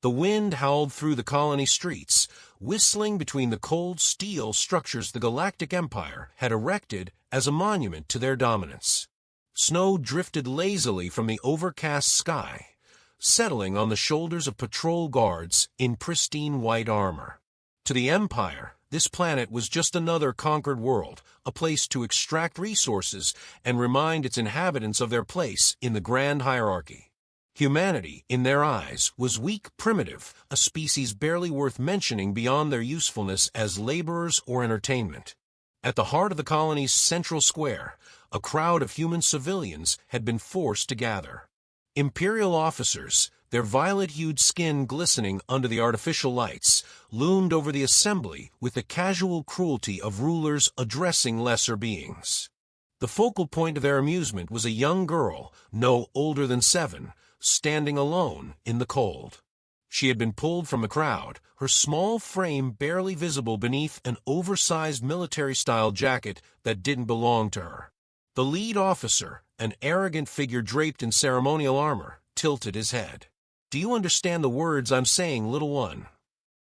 The wind howled through the colony streets, whistling between the cold steel structures the Galactic Empire had erected as a monument to their dominance. Snow drifted lazily from the overcast sky, settling on the shoulders of patrol guards in pristine white armor. To the Empire, this planet was just another conquered world, a place to extract resources and remind its inhabitants of their place in the grand hierarchy. Humanity, in their eyes, was weak, primitive, a species barely worth mentioning beyond their usefulness as laborers or entertainment. At the heart of the colony's central square, a crowd of human civilians had been forced to gather. Imperial officers, their violet-hued skin glistening under the artificial lights, loomed over the assembly with the casual cruelty of rulers addressing lesser beings. The focal point of their amusement was a young girl, no older than 7, standing alone in the cold. She had been pulled from the crowd, her small frame barely visible beneath an oversized military-style jacket that didn't belong to her. The lead officer, an arrogant figure draped in ceremonial armor, tilted his head. "Do you understand the words I'm saying, little one?"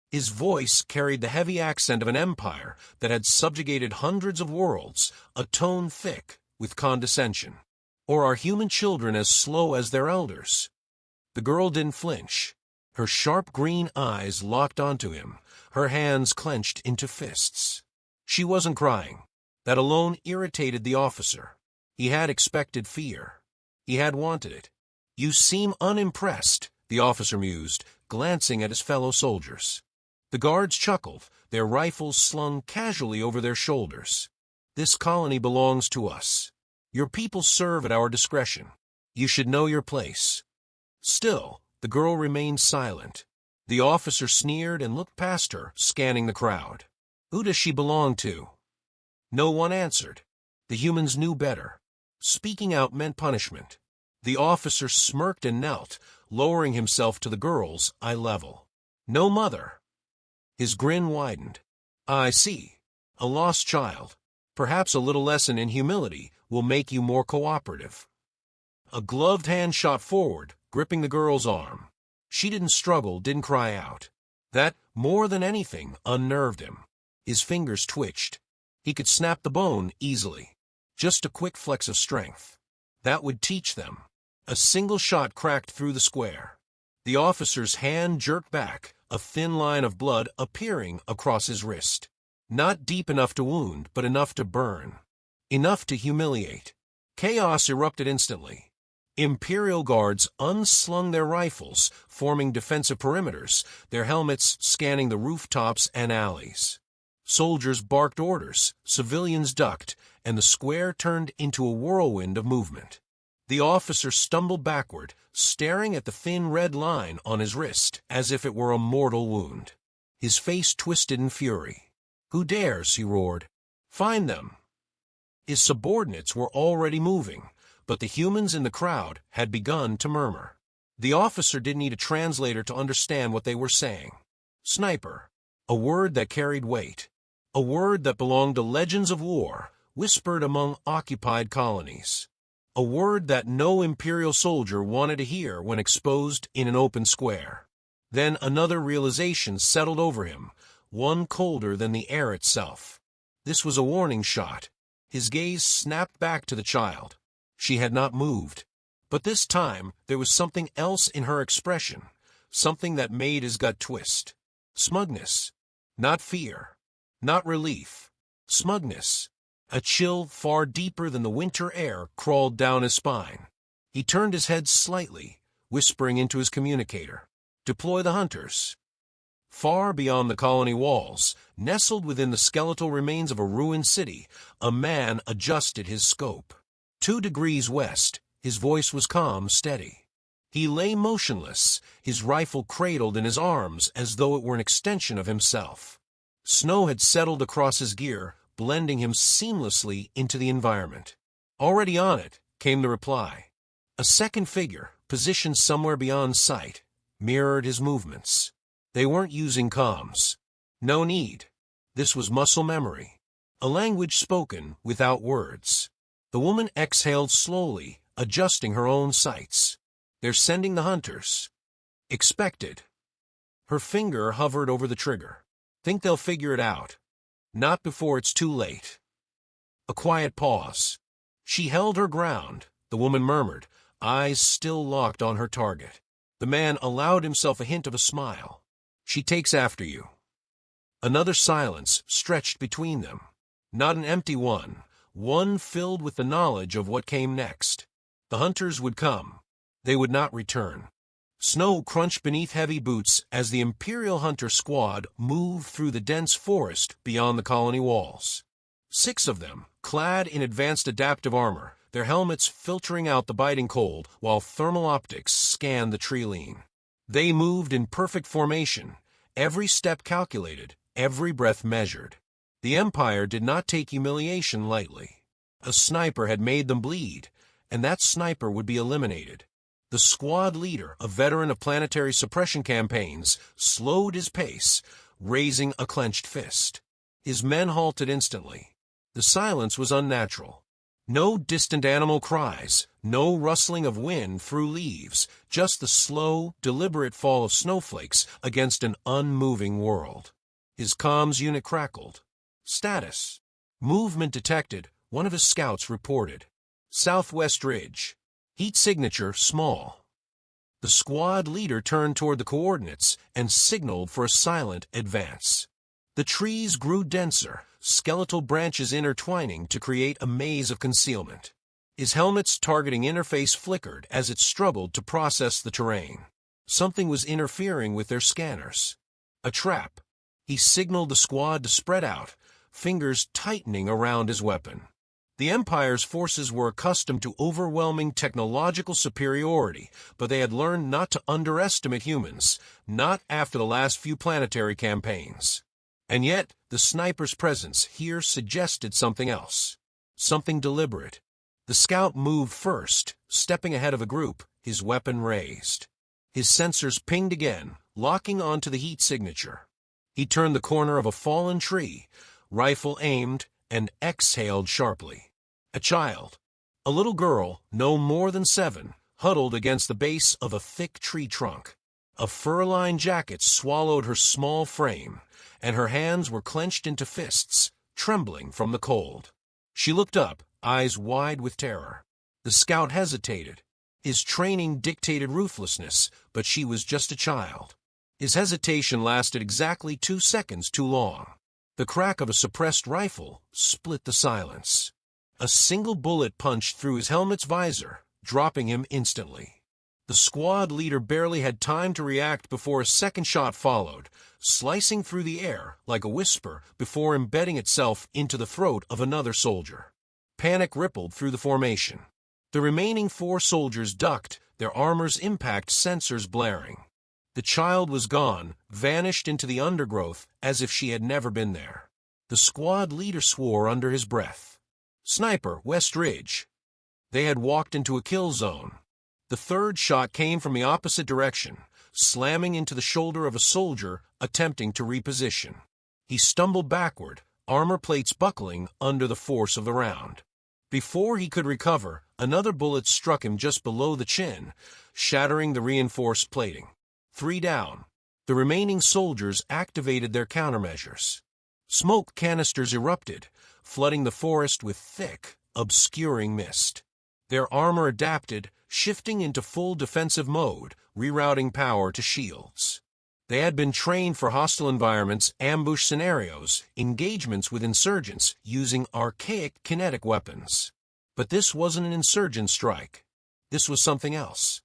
His voice carried the heavy accent of an empire that had subjugated hundreds of worlds, a tone thick with condescension. "Or are human children as slow as their elders?" The girl didn't flinch. Her sharp green eyes locked onto him, her hands clenched into fists. She wasn't crying. That alone irritated the officer. He had expected fear. He had wanted it. "You seem unimpressed," the officer mused, glancing at his fellow soldiers. The guards chuckled, their rifles slung casually over their shoulders. "This colony belongs to us. Your people serve at our discretion. You should know your place." Still, the girl remained silent. The officer sneered and looked past her, scanning the crowd. "Who does she belong to?" No one answered. The humans knew better. Speaking out meant punishment. The officer smirked and knelt, lowering himself to the girl's eye level. "No mother." His grin widened. "I see. A lost child. Perhaps a little lesson in humility will make you more cooperative." A gloved hand shot forward, gripping the girl's arm. She didn't struggle, didn't cry out. That, more than anything, unnerved him. His fingers twitched. He could snap the bone easily. Just a quick flex of strength. That would teach them. A single shot cracked through the square. The officer's hand jerked back, a thin line of blood appearing across his wrist. Not deep enough to wound, but enough to burn. Enough to humiliate. Chaos erupted instantly. Imperial guards unslung their rifles, forming defensive perimeters, their helmets scanning the rooftops and alleys. Soldiers barked orders, civilians ducked, and the square turned into a whirlwind of movement. The officer stumbled backward, staring at the thin red line on his wrist, as if it were a mortal wound. His face twisted in fury. "Who dares?" he roared. "Find them." His subordinates were already moving, but the humans in the crowd had begun to murmur. The officer didn't need a translator to understand what they were saying. Sniper, a word that carried weight. A word that belonged to legends of war, whispered among occupied colonies. A word that no Imperial soldier wanted to hear when exposed in an open square. Then another realization settled over him, one colder than the air itself. This was a warning shot. His gaze snapped back to the child. She had not moved. But this time, there was something else in her expression, something that made his gut twist. Smugness. Not fear. Not relief. Smugness. A chill far deeper than the winter air crawled down his spine. He turned his head slightly, whispering into his communicator. "Deploy the hunters." Far beyond the colony walls, nestled within the skeletal remains of a ruined city, a man adjusted his scope. 2 degrees west, his voice was calm, steady. He lay motionless, his rifle cradled in his arms as though it were an extension of himself. Snow had settled across his gear, blending him seamlessly into the environment. Already on it, came the reply. A second figure, positioned somewhere beyond sight, mirrored his movements. They weren't using comms. No need. This was muscle memory. A language spoken without words. The woman exhaled slowly, adjusting her own sights. "They're sending the hunters." Expected. Her finger hovered over the trigger. Think they'll figure it out. Not before it's too late. A quiet pause. She held her ground, the woman murmured, eyes still locked on her target. The man allowed himself a hint of a smile. She takes after you. Another silence stretched between them. Not an empty one, one filled with the knowledge of what came next. The hunters would come. They would not return. Snow crunched beneath heavy boots as the Imperial Hunter squad moved through the dense forest beyond the colony walls. 6 of them, clad in advanced adaptive armor, their helmets filtering out the biting cold while thermal optics scanned the treeline. They moved in perfect formation, every step calculated, every breath measured. The Empire did not take humiliation lightly. A sniper had made them bleed, and that sniper would be eliminated. The squad leader, a veteran of planetary suppression campaigns, slowed his pace, raising a clenched fist. His men halted instantly. The silence was unnatural. No distant animal cries, no rustling of wind through leaves, just the slow, deliberate fall of snowflakes against an unmoving world. His comms unit crackled. Status. Movement detected, one of his scouts reported. Southwest Ridge. Heat signature small. The squad leader turned toward the coordinates and signaled for a silent advance. The trees grew denser, skeletal branches intertwining to create a maze of concealment. His helmet's targeting interface flickered as it struggled to process the terrain. Something was interfering with their scanners. A trap. He signaled the squad to spread out, fingers tightening around his weapon. The Empire's forces were accustomed to overwhelming technological superiority, but they had learned not to underestimate humans, not after the last few planetary campaigns. And yet, the sniper's presence here suggested something else. Something deliberate. The scout moved first, stepping ahead of a group, his weapon raised. His sensors pinged again, locking onto the heat signature. He turned the corner of a fallen tree, rifle aimed, and exhaled sharply. A child, a little girl, no more than 7, huddled against the base of a thick tree trunk. A fur-lined jacket swallowed her small frame, and her hands were clenched into fists, trembling from the cold. She looked up, eyes wide with terror. The scout hesitated. His training dictated ruthlessness, but she was just a child. His hesitation lasted exactly 2 seconds too long. The crack of a suppressed rifle split the silence. A single bullet punched through his helmet's visor, dropping him instantly. The squad leader barely had time to react before a second shot followed, slicing through the air like a whisper before embedding itself into the throat of another soldier. Panic rippled through the formation. The remaining 4 soldiers ducked, their armor's impact sensors blaring. The child was gone, vanished into the undergrowth as if she had never been there. The squad leader swore under his breath. Sniper, West Ridge. They had walked into a kill zone. The third shot came from the opposite direction, slamming into the shoulder of a soldier attempting to reposition. He stumbled backward, armor plates buckling under the force of the round. Before he could recover, another bullet struck him just below the chin, shattering the reinforced plating. 3 down. The remaining soldiers activated their countermeasures. Smoke canisters erupted, flooding the forest with thick, obscuring mist. Their armor adapted, shifting into full defensive mode, rerouting power to shields. They had been trained for hostile environments, ambush scenarios, engagements with insurgents using archaic kinetic weapons. But this wasn't an insurgent strike. This was something else.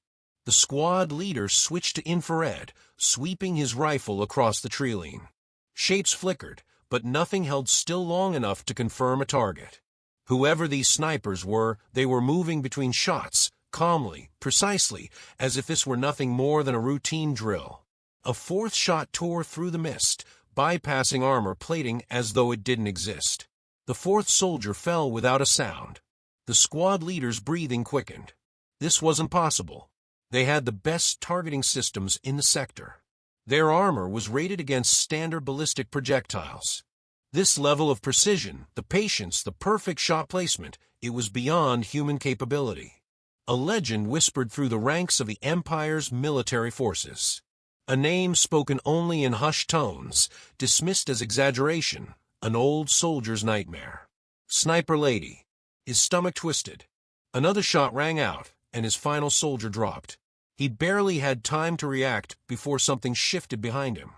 The squad leader switched to infrared, sweeping his rifle across the treeline. Shapes flickered, but nothing held still long enough to confirm a target. Whoever these snipers were, they were moving between shots, calmly, precisely, as if this were nothing more than a routine drill. A 4th shot tore through the mist, bypassing armor plating as though it didn't exist. The 4th soldier fell without a sound. The squad leader's breathing quickened. This wasn't possible. They had the best targeting systems in the sector. Their armor was rated against standard ballistic projectiles. This level of precision, the patience, the perfect shot placement, it was beyond human capability. A legend whispered through the ranks of the Empire's military forces. A name spoken only in hushed tones, dismissed as exaggeration, an old soldier's nightmare. Sniper Lady. His stomach twisted. Another shot rang out, and his final soldier dropped. He barely had time to react before something shifted behind him.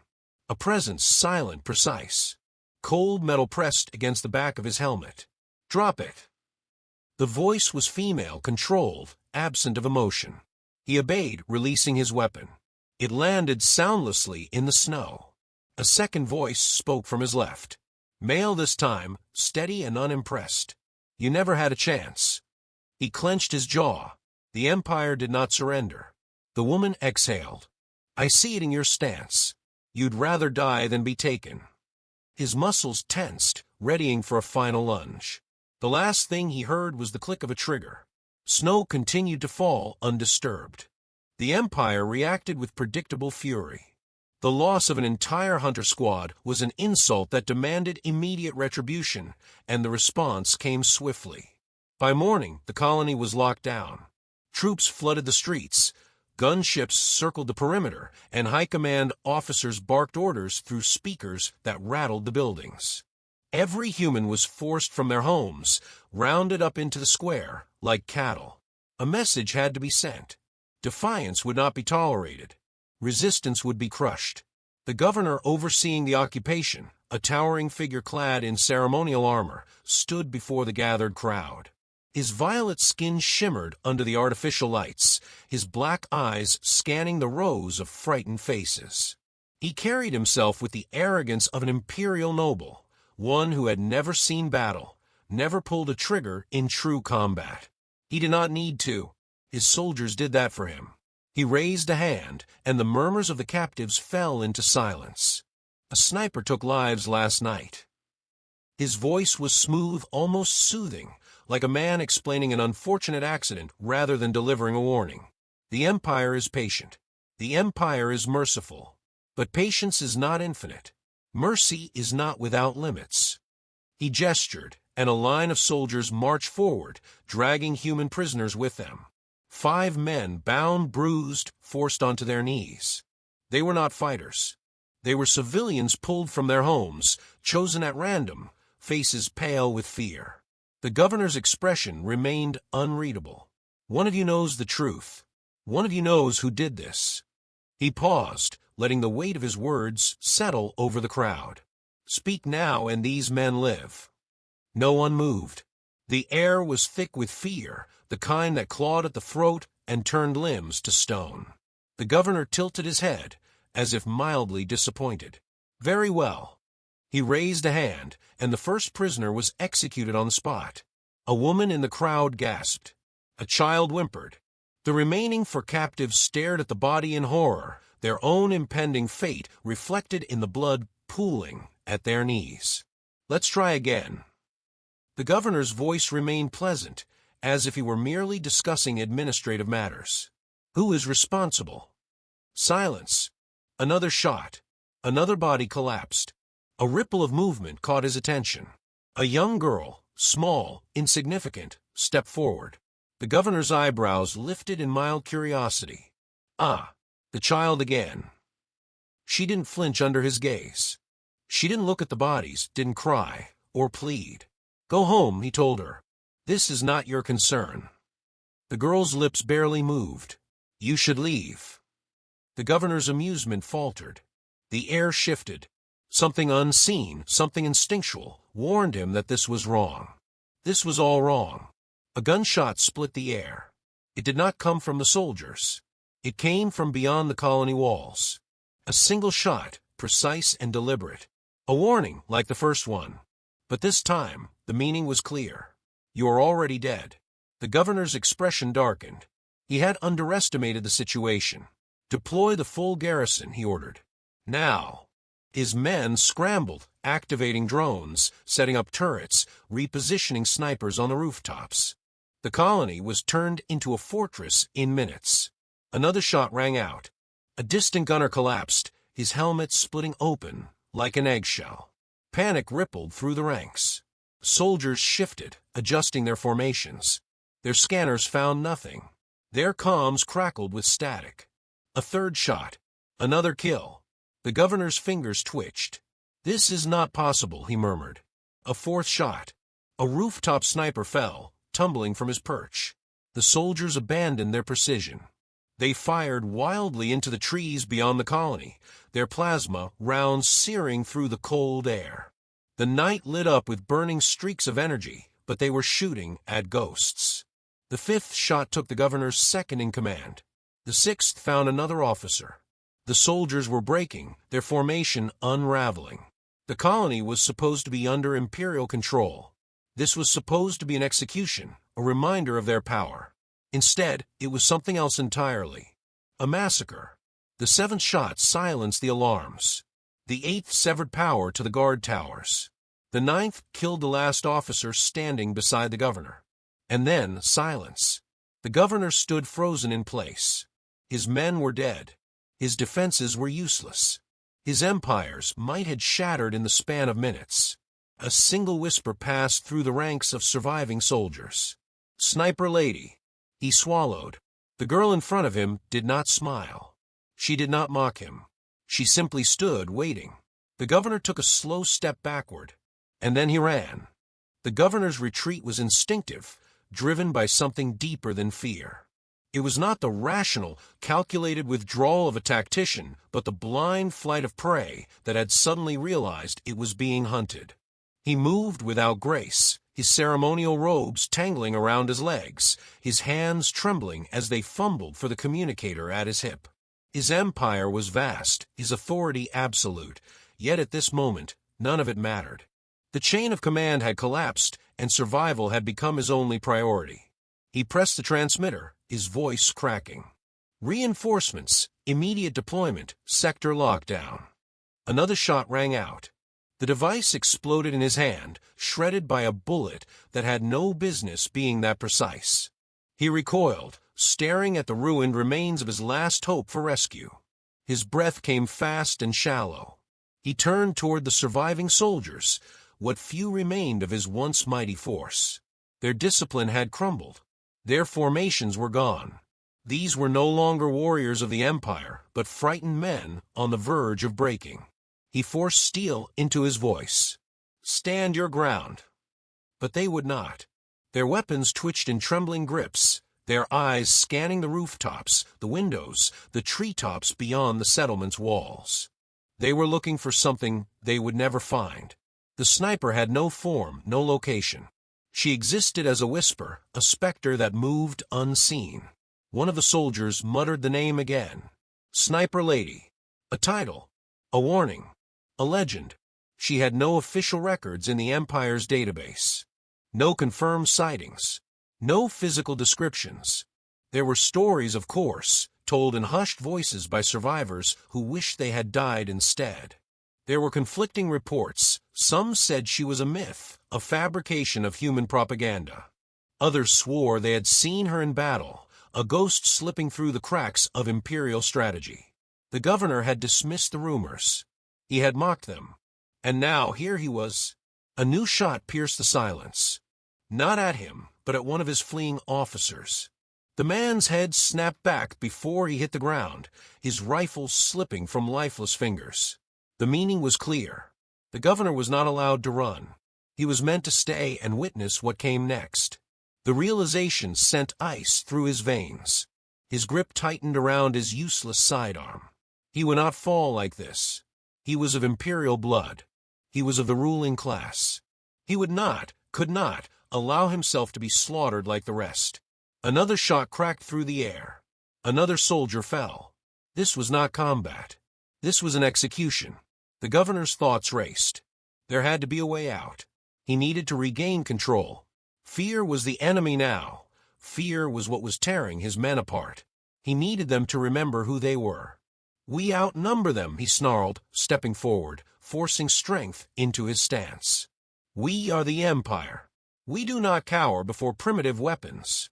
A presence, silent, precise. Cold metal pressed against the back of his helmet. "Drop it." The voice was female, controlled, absent of emotion. He obeyed, releasing his weapon. It landed soundlessly in the snow. A second voice spoke from his left. Male this time, steady and unimpressed. "You never had a chance." He clenched his jaw. The Empire did not surrender. The woman exhaled. "I see it in your stance. You'd rather die than be taken." His muscles tensed, readying for a final lunge. The last thing he heard was the click of a trigger. Snow continued to fall undisturbed. The Empire reacted with predictable fury. The loss of an entire hunter squad was an insult that demanded immediate retribution, and the response came swiftly. By morning, the colony was locked down. Troops flooded the streets. Gunships circled the perimeter, and high command officers barked orders through speakers that rattled the buildings. Every human was forced from their homes, rounded up into the square, like cattle. A message had to be sent. Defiance would not be tolerated. Resistance would be crushed. The governor overseeing the occupation, a towering figure clad in ceremonial armor, stood before the gathered crowd. His violet skin shimmered under the artificial lights, his black eyes scanning the rows of frightened faces. He carried himself with the arrogance of an imperial noble, one who had never seen battle, never pulled a trigger in true combat. He did not need to. His soldiers did that for him. He raised a hand, and the murmurs of the captives fell into silence. "A sniper took lives last night." His voice was smooth, almost soothing, like a man explaining an unfortunate accident rather than delivering a warning. The Empire is patient. The Empire is merciful. But patience is not infinite. Mercy is not without limits. He gestured, and a line of soldiers marched forward, dragging human prisoners with them. 5 men, bound, bruised, forced onto their knees. They were not fighters. They were civilians pulled from their homes, chosen at random, faces pale with fear. The governor's expression remained unreadable. "One of you knows the truth. One of you knows who did this." He paused, letting the weight of his words settle over the crowd. "Speak now, and these men live." No one moved. The air was thick with fear, the kind that clawed at the throat and turned limbs to stone. The governor tilted his head, as if mildly disappointed. "Very well." He raised a hand, and the first prisoner was executed on the spot. A woman in the crowd gasped. A child whimpered. The remaining 4 captives stared at the body in horror, their own impending fate reflected in the blood pooling at their knees. "Let's try again." The governor's voice remained pleasant, as if he were merely discussing administrative matters. "Who is responsible?" Silence. Another shot. Another body collapsed. A ripple of movement caught his attention. A young girl, small, insignificant, stepped forward. The governor's eyebrows lifted in mild curiosity. "Ah, the child again." She didn't flinch under his gaze. She didn't look at the bodies, didn't cry, or plead. "Go home," he told her. "This is not your concern." The girl's lips barely moved. "You should leave." The governor's amusement faltered. The air shifted. Something unseen, something instinctual, warned him that this was wrong. This was all wrong. A gunshot split the air. It did not come from the soldiers. It came from beyond the colony walls. A single shot, precise and deliberate. A warning, like the first one. But this time, the meaning was clear. "You are already dead." The governor's expression darkened. He had underestimated the situation. "Deploy the full garrison," he ordered. "Now." His men scrambled, activating drones, setting up turrets, repositioning snipers on the rooftops. The colony was turned into a fortress in minutes. Another shot rang out. A distant gunner collapsed, his helmet splitting open like an eggshell. Panic rippled through the ranks. Soldiers shifted, adjusting their formations. Their scanners found nothing. Their comms crackled with static. A third shot. Another kill. The governor's fingers twitched. "This is not possible," he murmured. A fourth shot. A rooftop sniper fell, tumbling from his perch. The soldiers abandoned their precision. They fired wildly into the trees beyond the colony, their plasma rounds searing through the cold air. The night lit up with burning streaks of energy, but they were shooting at ghosts. The fifth shot took the governor's second-in-command. The sixth found another officer. The soldiers were breaking, their formation unraveling. The colony was supposed to be under imperial control. This was supposed to be an execution, a reminder of their power. Instead, it was something else entirely. A massacre. The seventh shot silenced the alarms. The eighth severed power to the guard towers. The ninth killed the last officer standing beside the governor. And then silence. The governor stood frozen in place. His men were dead. His defenses were useless. His empires might had shattered in the span of minutes. A single whisper passed through the ranks of surviving soldiers. "Sniper lady." He swallowed. The girl in front of him did not smile. She did not mock him. She simply stood, waiting. The governor took a slow step backward, and then he ran. The governor's retreat was instinctive, driven by something deeper than fear. It was not the rational, calculated withdrawal of a tactician, but the blind flight of prey that had suddenly realized it was being hunted. He moved without grace, his ceremonial robes tangling around his legs, his hands trembling as they fumbled for the communicator at his hip. His empire was vast, his authority absolute, yet at this moment, none of it mattered. The chain of command had collapsed, and survival had become his only priority. He pressed the transmitter, his voice cracking. Reinforcements, immediate deployment, sector lockdown. Another shot rang out. The device exploded in his hand, shredded by a bullet that had no business being that precise. He recoiled, staring at the ruined remains of his last hope for rescue. His breath came fast and shallow. He turned toward the surviving soldiers, what few remained of his once mighty force. Their discipline had crumbled. Their formations were gone. These were no longer warriors of the empire, but frightened men on the verge of breaking. He forced steel into his voice. "Stand your ground." But they would not. Their weapons twitched in trembling grips, their eyes scanning the rooftops, the windows, the treetops beyond the settlement's walls. They were looking for something they would never find. The sniper had no form, no location. She existed as a whisper, a specter that moved unseen. One of the soldiers muttered the name again. Sniper Lady. A title. A warning. A legend. She had no official records in the Empire's database. No confirmed sightings. No physical descriptions. There were stories, of course, told in hushed voices by survivors who wished they had died instead. There were conflicting reports. Some said she was a myth, a fabrication of human propaganda. Others swore they had seen her in battle, a ghost slipping through the cracks of imperial strategy. The governor had dismissed the rumors. He had mocked them. And now here he was. A new shot pierced the silence. Not at him, but at one of his fleeing officers. The man's head snapped back before he hit the ground, his rifle slipping from lifeless fingers. The meaning was clear. The governor was not allowed to run. He was meant to stay and witness what came next. The realization sent ice through his veins. His grip tightened around his useless sidearm. He would not fall like this. He was of imperial blood. He was of the ruling class. He would not, could not, allow himself to be slaughtered like the rest. Another shot cracked through the air. Another soldier fell. This was not combat. This was an execution. The governor's thoughts raced. There had to be a way out. He needed to regain control. Fear was the enemy now. Fear was what was tearing his men apart. He needed them to remember who they were. "We outnumber them," he snarled, stepping forward, forcing strength into his stance. "We are the Empire. We do not cower before primitive weapons."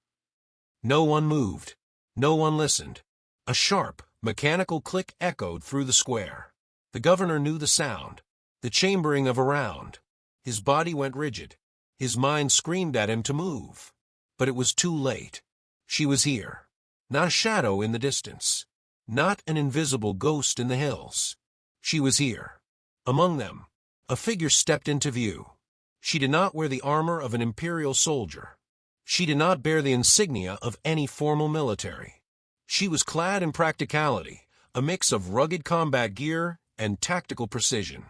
No one moved. No one listened. A sharp, mechanical click echoed through the square. The governor knew the sound, the chambering of a round. His body went rigid. His mind screamed at him to move. But it was too late. She was here. Not a shadow in the distance. not an invisible ghost in the hills. She was here. Among them, a figure stepped into view. She did not wear the armor of an imperial soldier. She did not bear the insignia of any formal military. She was clad in practicality, a mix of rugged combat gear and tactical precision.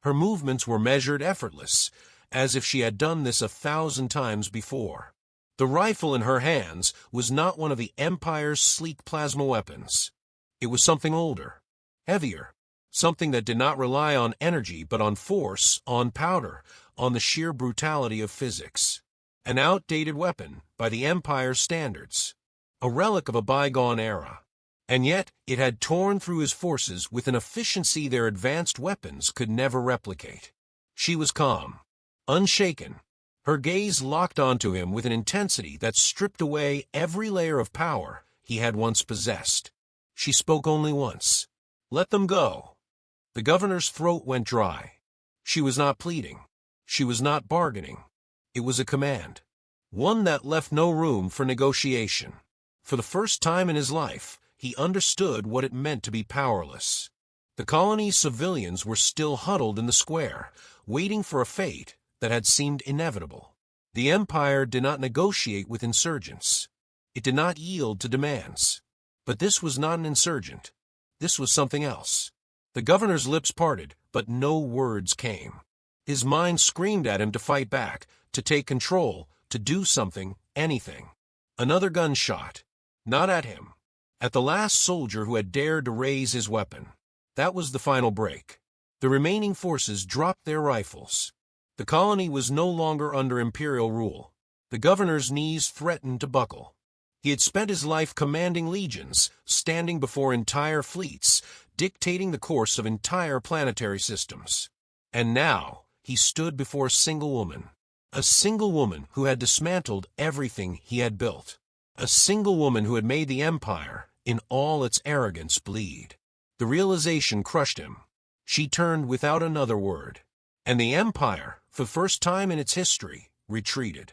Her movements were measured, effortless, as if she had done this 1,000 times before. The rifle in her hands was not one of the Empire's sleek plasma weapons. It was something older, heavier, something that did not rely on energy but on force, on powder, on the sheer brutality of physics. An outdated weapon by the Empire's standards, a relic of a bygone era. And yet it had torn through his forces with an efficiency their advanced weapons could never replicate. She was calm, unshaken, her gaze locked onto him with an intensity that stripped away every layer of power he had once possessed. She spoke only once. "Let them go." The governor's throat went dry. She was not pleading. She was not bargaining. It was a command, one that left no room for negotiation. For the first time in his life, he understood what it meant to be powerless. The colony's civilians were still huddled in the square, waiting for a fate that had seemed inevitable. The Empire did not negotiate with insurgents. It did not yield to demands. But this was not an insurgent. This was something else. The governor's lips parted, but no words came. His mind screamed at him to fight back, to take control, to do something, anything. Another gunshot. Not at him. At the last soldier who had dared to raise his weapon. That was the final break. The remaining forces dropped their rifles. The colony was no longer under imperial rule. The governor's knees threatened to buckle. He had spent his life commanding legions, standing before entire fleets, dictating the course of entire planetary systems. And now he stood before a single woman who had dismantled everything he had built. A single woman who had made the Empire, in all its arrogance, bleed. The realization crushed him. She turned without another word. And the Empire, for the first time in its history, retreated.